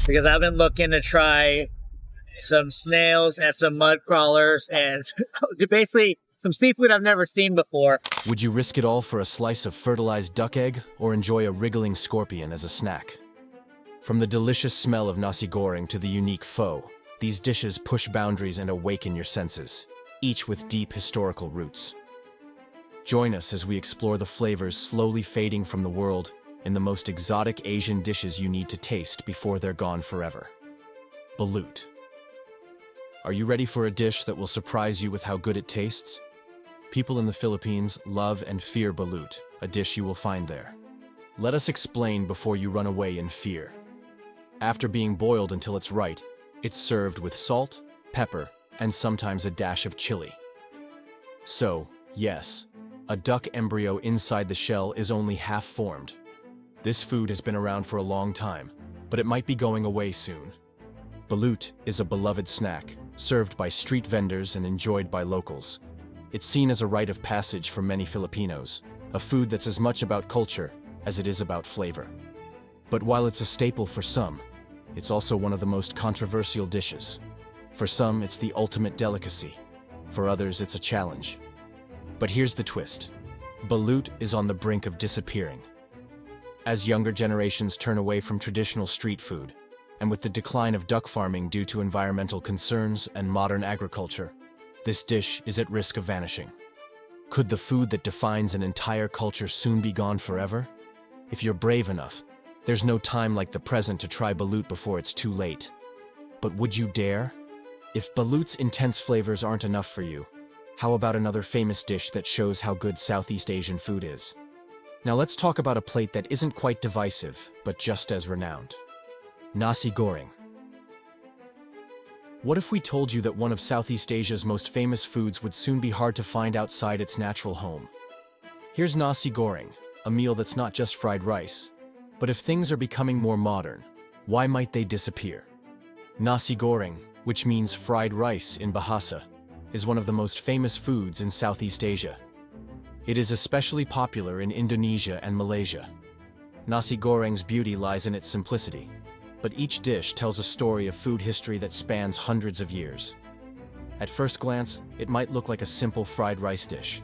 because I've been looking to try some snails and some mud crawlers and basically some seafood I've never seen before. Would you risk it all for a slice of fertilized duck egg or enjoy a wriggling scorpion as a snack? From the delicious smell of Nasi Goreng to the unique pho, these dishes push boundaries and awaken your senses, each with deep historical roots. Join us as we explore the flavors slowly fading from the world in the most exotic Asian dishes you need to taste before they're gone forever. Balut. Are you ready for a dish that will surprise you with how good it tastes? People in the Philippines love and fear balut, a dish you will find there. Let us explain before you run away in fear. After being boiled until it's right, it's served with salt, pepper, and sometimes a dash of chili. So, yes, a duck embryo inside the shell is only half formed. This food has been around for a long time, but it might be going away soon. Balut is a beloved snack, served by street vendors and enjoyed by locals. It's seen as a rite of passage for many Filipinos, a food that's as much about culture as it is about flavor. But while it's a staple for some, it's also one of the most controversial dishes. For some, it's the ultimate delicacy. For others, it's a challenge. But here's the twist. Balut is on the brink of disappearing. As younger generations turn away from traditional street food, and with the decline of duck farming due to environmental concerns and modern agriculture, this dish is at risk of vanishing. Could the food that defines an entire culture soon be gone forever? If you're brave enough, there's no time like the present to try balut before it's too late. But would you dare? If balut's intense flavors aren't enough for you, how about another famous dish that shows how good Southeast Asian food is? Now let's talk about a plate that isn't quite divisive, but just as renowned. Nasi Goreng. What if we told you that one of Southeast Asia's most famous foods would soon be hard to find outside its natural home? Here's Nasi Goreng, a meal that's not just fried rice. But if things are becoming more modern, why might they disappear? Nasi Goreng, which means fried rice in Bahasa, is one of the most famous foods in Southeast Asia. It is especially popular in Indonesia and Malaysia. Nasi Goreng's beauty lies in its simplicity, but each dish tells a story of food history that spans hundreds of years. At first glance, it might look like a simple fried rice dish,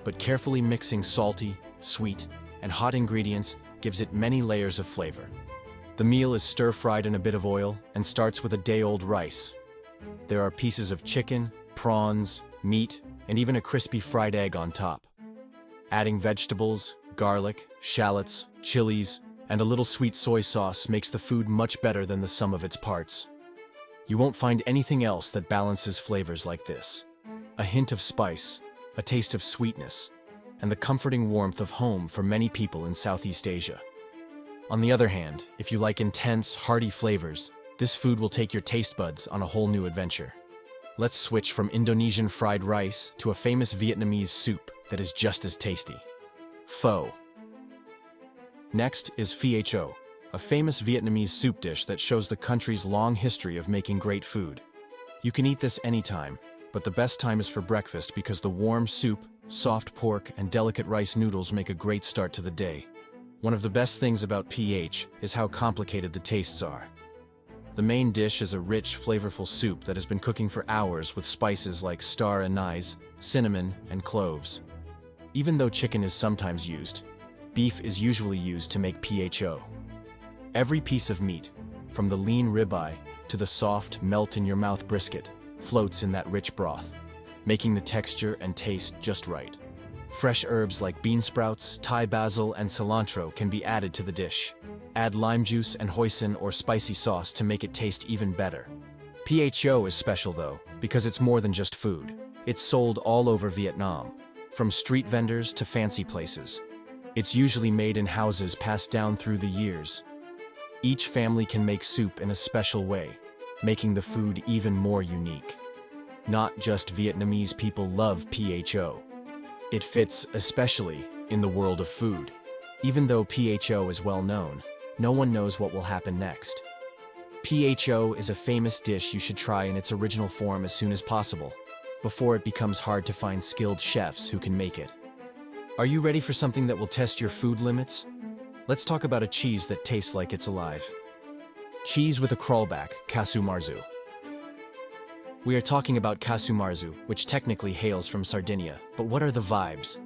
but carefully mixing salty, sweet, and hot ingredients gives it many layers of flavor. The meal is stir-fried in a bit of oil and starts with a day-old rice. There are pieces of chicken, prawns, meat, and even a crispy fried egg on top. Adding vegetables, garlic, shallots, chilies, and a little sweet soy sauce makes the food much better than the sum of its parts. You won't find anything else that balances flavors like this. A hint of spice, a taste of sweetness, and the comforting warmth of home for many people in Southeast Asia. On the other hand, if you like intense, hearty flavors, this food will take your taste buds on a whole new adventure. Let's switch from Indonesian fried rice to a famous Vietnamese soup that is just as tasty. Pho. Next is pho, a famous Vietnamese soup dish that shows the country's long history of making great food. You can eat this anytime, but the best time is for breakfast because the warm soup, soft pork, and delicate rice noodles make a great start to the day. One of the best things about pho is how complicated the tastes are. The main dish is a rich, flavorful soup that has been cooking for hours with spices like star anise, cinnamon, and cloves. Even though chicken is sometimes used, beef is usually used to make pho. Every piece of meat, from the lean ribeye to the soft, melt-in-your-mouth brisket, floats in that rich broth, making the texture and taste just right. Fresh herbs like bean sprouts, Thai basil, and cilantro can be added to the dish. Add lime juice and hoisin or spicy sauce to make it taste even better. Pho is special though, because it's more than just food. It's sold all over Vietnam, from street vendors to fancy places. It's usually made in houses passed down through the years. Each family can make soup in a special way, making the food even more unique. Not just Vietnamese people love pho. It fits especially in the world of food. Even though pho is well known, no one knows what will happen next. Pho is a famous dish you should try in its original form as soon as possible, before it becomes hard to find skilled chefs who can make it. Are you ready for something that will test your food limits? Let's talk about a cheese that tastes like it's alive. Cheese with a crawlback, casu marzu. We are talking about casu marzu, which technically hails from Sardinia, but what are the vibes?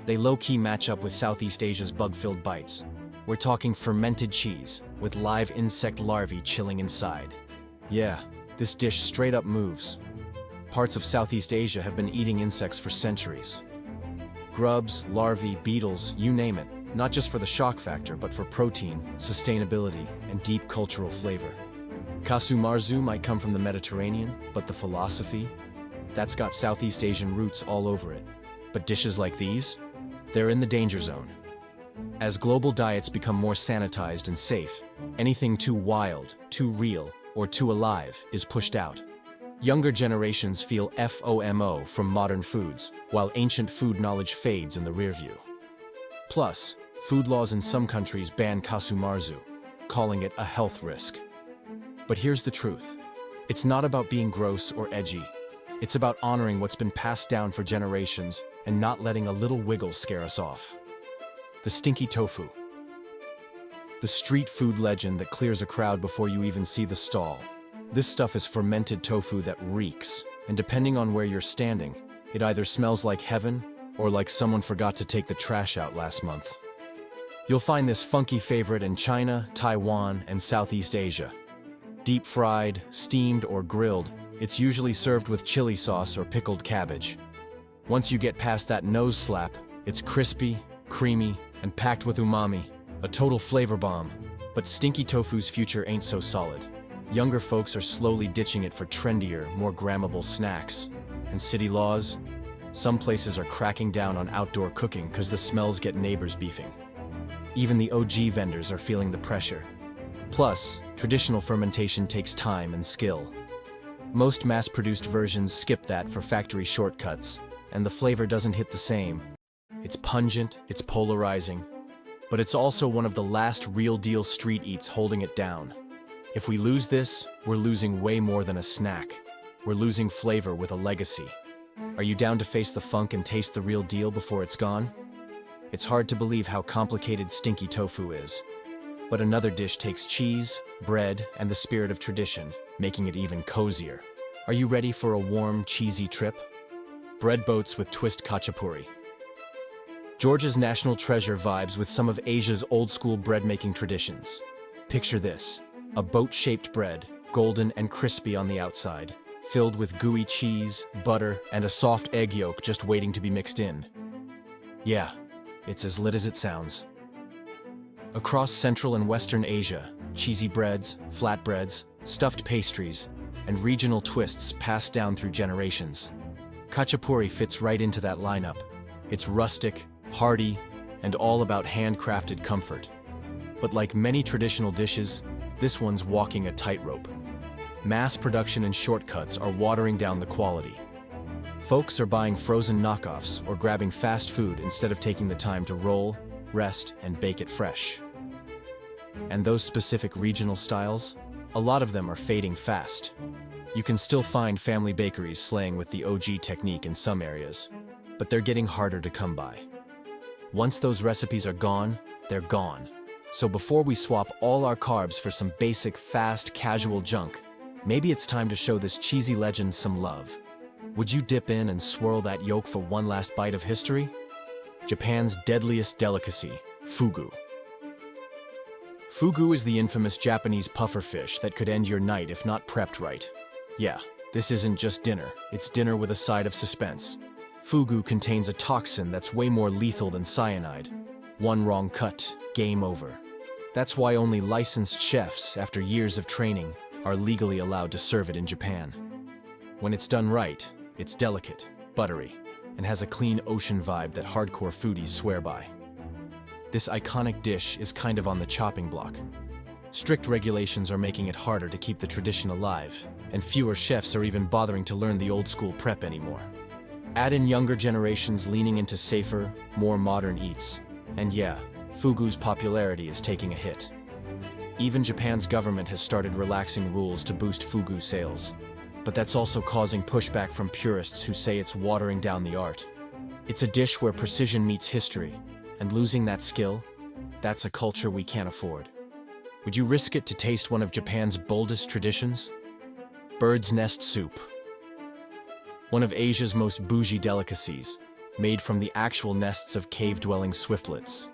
They low-key match up with Southeast Asia's bug-filled bites. We're talking fermented cheese, with live insect larvae chilling inside. Yeah, this dish straight up moves. Parts of Southeast Asia have been eating insects for centuries. Grubs, larvae, beetles, you name it, not just for the shock factor, but for protein, sustainability, and deep cultural flavor. Casu marzu might come from the Mediterranean, but the philosophy? That's got Southeast Asian roots all over it. But dishes like these? They're in the danger zone. As global diets become more sanitized and safe, anything too wild, too real, or too alive is pushed out. Younger generations feel FOMO from modern foods, while ancient food knowledge fades in the rearview. Plus, food laws in some countries ban casu marzu, calling it a health risk. But here's the truth. It's not about being gross or edgy. It's about honoring what's been passed down for generations and not letting a little wiggle scare us off. The stinky tofu. The street food legend that clears a crowd before you even see the stall. This stuff is fermented tofu that reeks, and depending on where you're standing, it either smells like heaven or like someone forgot to take the trash out last month. You'll find this funky favorite in China, Taiwan, and Southeast Asia. Deep fried, steamed, or grilled, it's usually served with chili sauce or pickled cabbage. Once you get past that nose slap, it's crispy, creamy, and packed with umami, a total flavor bomb. But stinky tofu's future ain't so solid. Younger folks are slowly ditching it for trendier, more grammable snacks. And city laws? Some places are cracking down on outdoor cooking because the smells get neighbors beefing. Even the OG vendors are feeling the pressure. Plus, traditional fermentation takes time and skill. Most mass-produced versions skip that for factory shortcuts, and the flavor doesn't hit the same. It's pungent, it's polarizing, but it's also one of the last real-deal street eats holding it down. If we lose this, we're losing way more than a snack. We're losing flavor with a legacy. Are you down to face the funk and taste the real deal before it's gone? It's hard to believe how complicated stinky tofu is. But another dish takes cheese, bread, and the spirit of tradition, making it even cozier. Are you ready for a warm, cheesy trip? Bread boats with twist khachapuri. Georgia's national treasure vibes with some of Asia's old-school bread-making traditions. Picture this, a boat-shaped bread, golden and crispy on the outside, filled with gooey cheese, butter, and a soft egg yolk just waiting to be mixed in. Yeah, it's as lit as it sounds. Across Central and Western Asia, cheesy breads, flatbreads, stuffed pastries, and regional twists passed down through generations. Khachapuri fits right into that lineup. It's rustic, hearty, and all about handcrafted comfort. But like many traditional dishes, this one's walking a tightrope. Mass production and shortcuts are watering down the quality. Folks are buying frozen knockoffs or grabbing fast food instead of taking the time to roll, rest, and bake it fresh. And those specific regional styles, a lot of them are fading fast. You can still find family bakeries slaying with the OG technique in some areas, but they're getting harder to come by. Once those recipes are gone, they're gone. So before we swap all our carbs for some basic, fast, casual junk, maybe it's time to show this cheesy legend some love. Would you dip in and swirl that yolk for one last bite of history? Japan's deadliest delicacy, fugu. Fugu is the infamous Japanese puffer fish that could end your night if not prepped right. Yeah, this isn't just dinner, it's dinner with a side of suspense. Fugu contains a toxin that's way more lethal than cyanide. One wrong cut, game over. That's why only licensed chefs, after years of training, are legally allowed to serve it in Japan. When it's done right, it's delicate, buttery, and has a clean ocean vibe that hardcore foodies swear by. This iconic dish is kind of on the chopping block. Strict regulations are making it harder to keep the tradition alive, and fewer chefs are even bothering to learn the old-school prep anymore. Add in younger generations leaning into safer, more modern eats, and yeah, fugu's popularity is taking a hit. Even Japan's government has started relaxing rules to boost fugu sales. But that's also causing pushback from purists who say it's watering down the art. It's a dish where precision meets history, and losing that skill, that's a culture we can't afford. Would you risk it to taste one of Japan's boldest traditions? Bird's nest soup. One of Asia's most bougie delicacies, made from the actual nests of cave-dwelling swiftlets.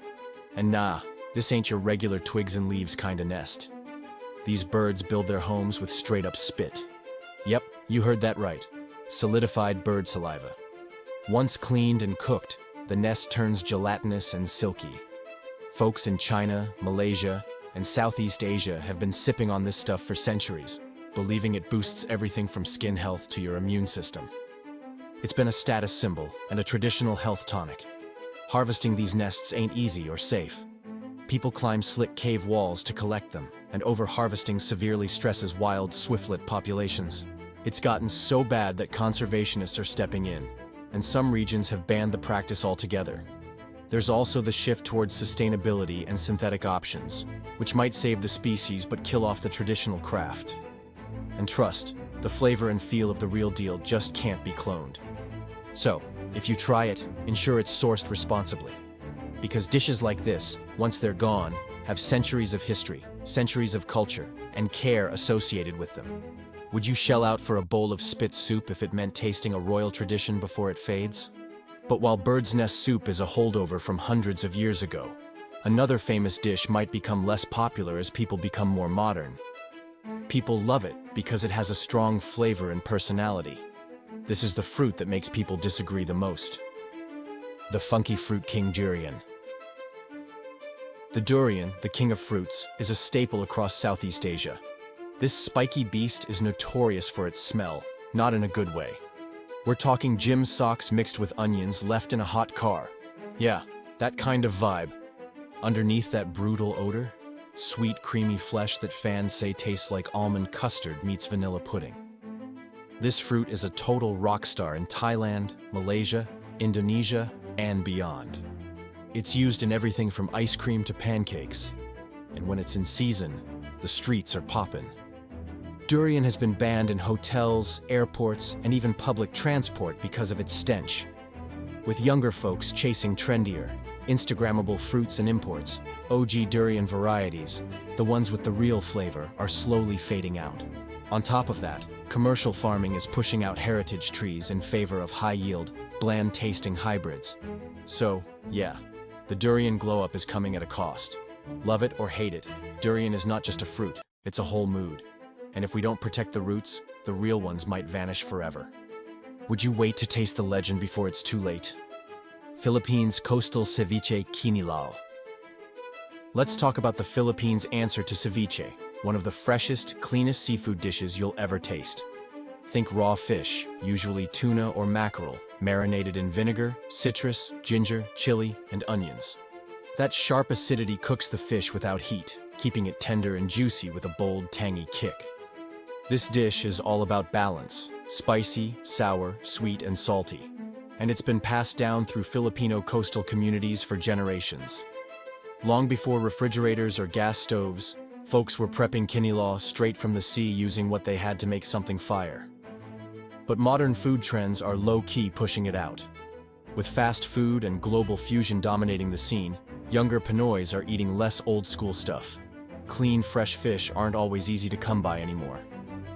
And nah, this ain't your regular twigs and leaves kind of nest. These birds build their homes with straight-up spit. Yep, you heard that right. Solidified bird saliva. Once cleaned and cooked, the nest turns gelatinous and silky. Folks in China, Malaysia, and Southeast Asia have been sipping on this stuff for centuries, believing it boosts everything from skin health to your immune system. It's been a status symbol and a traditional health tonic. Harvesting these nests ain't easy or safe. People climb slick cave walls to collect them, and over-harvesting severely stresses wild swiftlet populations. It's gotten so bad that conservationists are stepping in, and some regions have banned the practice altogether. There's also the shift towards sustainability and synthetic options, which might save the species but kill off the traditional craft. And trust, the flavor and feel of the real deal just can't be cloned. So, if you try it, ensure it's sourced responsibly. Because dishes like this, once they're gone, have centuries of history, centuries of culture, and care associated with them. Would you shell out for a bowl of spit soup if it meant tasting a royal tradition before it fades? But while bird's nest soup is a holdover from hundreds of years ago, another famous dish might become less popular as people become more modern. People love it because it has a strong flavor and personality. This is the fruit that makes people disagree the most. The funky fruit king durian. The durian, the king of fruits, is a staple across Southeast Asia. This spiky beast is notorious for its smell, not in a good way. We're talking gym socks mixed with onions left in a hot car. Yeah, that kind of vibe. Underneath that brutal odor, sweet creamy flesh that fans say tastes like almond custard meets vanilla pudding. This fruit is a total rock star in Thailand, Malaysia, Indonesia, and beyond. It's used in everything from ice cream to pancakes. And when it's in season, the streets are poppin'. Durian has been banned in hotels, airports, and even public transport because of its stench. With younger folks chasing trendier, Instagrammable fruits and imports, OG durian varieties, the ones with the real flavor, are slowly fading out. On top of that, commercial farming is pushing out heritage trees in favor of high-yield, bland-tasting hybrids. So, yeah, the durian glow-up is coming at a cost. Love it or hate it, durian is not just a fruit, it's a whole mood. And if we don't protect the roots, the real ones might vanish forever. Would you wait to taste the legend before it's too late? Philippines coastal ceviche kinilaw. Let's talk about the Philippines' answer to ceviche, one of the freshest, cleanest seafood dishes you'll ever taste. Think raw fish, usually tuna or mackerel, marinated in vinegar, citrus, ginger, chili, and onions. That sharp acidity cooks the fish without heat, keeping it tender and juicy with a bold, tangy kick. This dish is all about balance, spicy, sour, sweet, and salty. And it's been passed down through Filipino coastal communities for generations. Long before refrigerators or gas stoves, folks were prepping kinilaw straight from the sea using what they had to make something fire. But modern food trends are low-key pushing it out. With fast food and global fusion dominating the scene, younger Pinoys are eating less old-school stuff. Clean, fresh fish aren't always easy to come by anymore.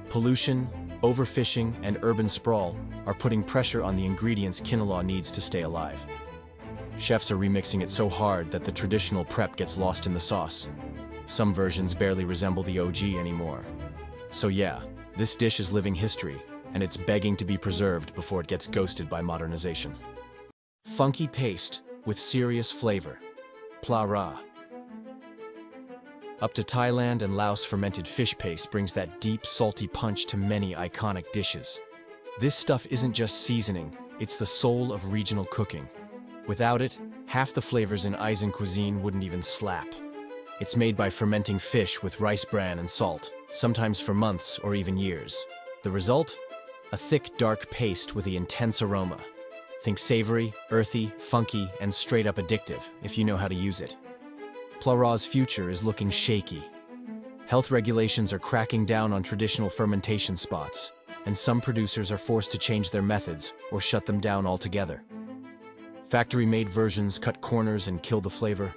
Pollution, overfishing, and urban sprawl are putting pressure on the ingredients kinilaw needs to stay alive. Chefs are remixing it so hard that the traditional prep gets lost in the sauce. Some versions barely resemble the OG anymore. So yeah, this dish is living history, and it's begging to be preserved before it gets ghosted by modernization. Funky paste with serious flavor. Pla ra. Up to Thailand and Laos, fermented fish paste brings that deep, salty punch to many iconic dishes. This stuff isn't just seasoning, it's the soul of regional cooking. Without it, half the flavors in Asian cuisine wouldn't even slap. It's made by fermenting fish with rice bran and salt, sometimes for months or even years. The result? A thick, dark paste with the intense aroma. Think savory, earthy, funky, and straight-up addictive, if you know how to use it. Pla ra's future is looking shaky. Health regulations are cracking down on traditional fermentation spots, and some producers are forced to change their methods or shut them down altogether. Factory-made versions cut corners and kill the flavor.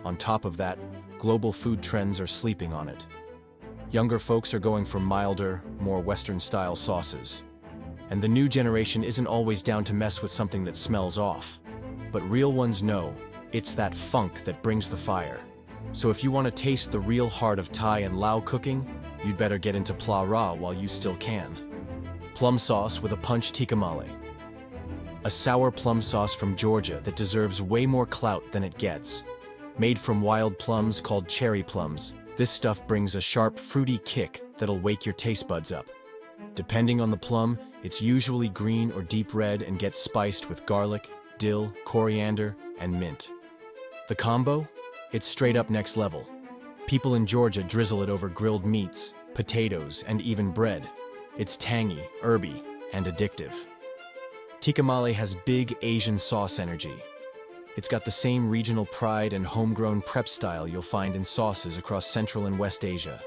On top of that, global food trends are sleeping on it. Younger folks are going for milder, more Western-style sauces. And the new generation isn't always down to mess with something that smells off. But real ones know it's that funk that brings the fire. So if you want to taste the real heart of Thai and Lao cooking, you'd better get into pla ra while you still can. Plum sauce with a punch tikka male. A sour plum sauce from Georgia that deserves way more clout than it gets. Made from wild plums called cherry plums, this stuff brings a sharp, fruity kick that'll wake your taste buds up. Depending on the plum, it's usually green or deep red and gets spiced with garlic, dill, coriander, and mint. The combo? It's straight up next level. People in Georgia drizzle it over grilled meats, potatoes, and even bread. It's tangy, herby, and addictive. Tikka male has big Asian sauce energy. It's got the same regional pride and homegrown prep style you'll find in sauces across Central and West Asia.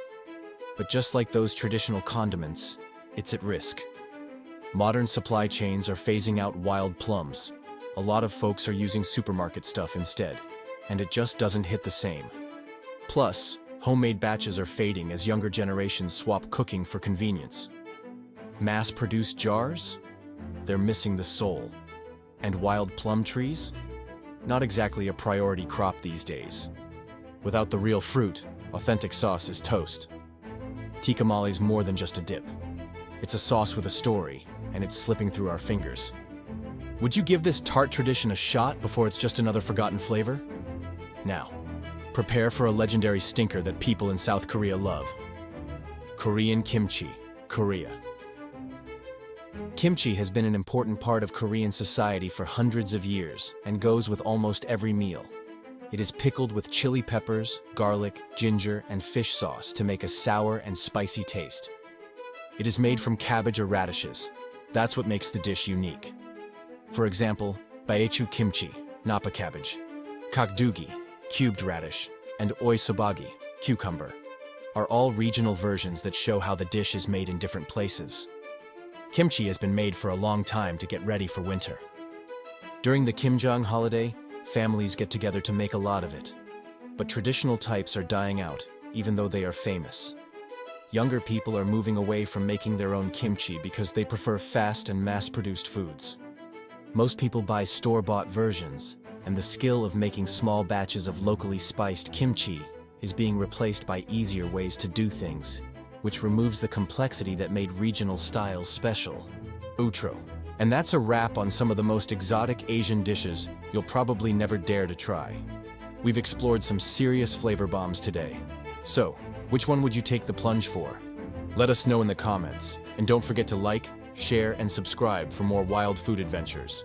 But just like those traditional condiments, it's at risk. Modern supply chains are phasing out wild plums. A lot of folks are using supermarket stuff instead, and it just doesn't hit the same. Plus, homemade batches are fading as younger generations swap cooking for convenience. Mass-produced jars? They're missing the soul. And wild plum trees? Not exactly a priority crop these days. Without the real fruit, authentic sauce is toast. Tikka male's more than just a dip. It's a sauce with a story, and it's slipping through our fingers. Would you give this tart tradition a shot before it's just another forgotten flavor? Now, prepare for a legendary stinker that people in South Korea love. Korean kimchi, Korea. Kimchi has been an important part of Korean society for hundreds of years and goes with almost every meal. It is pickled with chili peppers, garlic, ginger, and fish sauce to make a sour and spicy taste. It is made from cabbage or radishes. That's what makes the dish unique. For example, baechu kimchi, napa cabbage, kakdugi, cubed radish, and oisobagi, cucumber, are all regional versions that show how the dish is made in different places. Kimchi has been made for a long time to get ready for winter. During the Kimjang holiday, families get together to make a lot of it. But traditional types are dying out, even though they are famous. Younger people are moving away from making their own kimchi because they prefer fast and mass-produced foods. Most people buy store-bought versions, and the skill of making small batches of locally spiced kimchi is being replaced by easier ways to do things, which removes the complexity that made regional styles special. Outro. And that's a wrap on some of the most exotic Asian dishes you'll probably never dare to try. We've explored some serious flavor bombs today. So, which one would you take the plunge for? Let us know in the comments, and don't forget to like, share, and subscribe for more wild food adventures.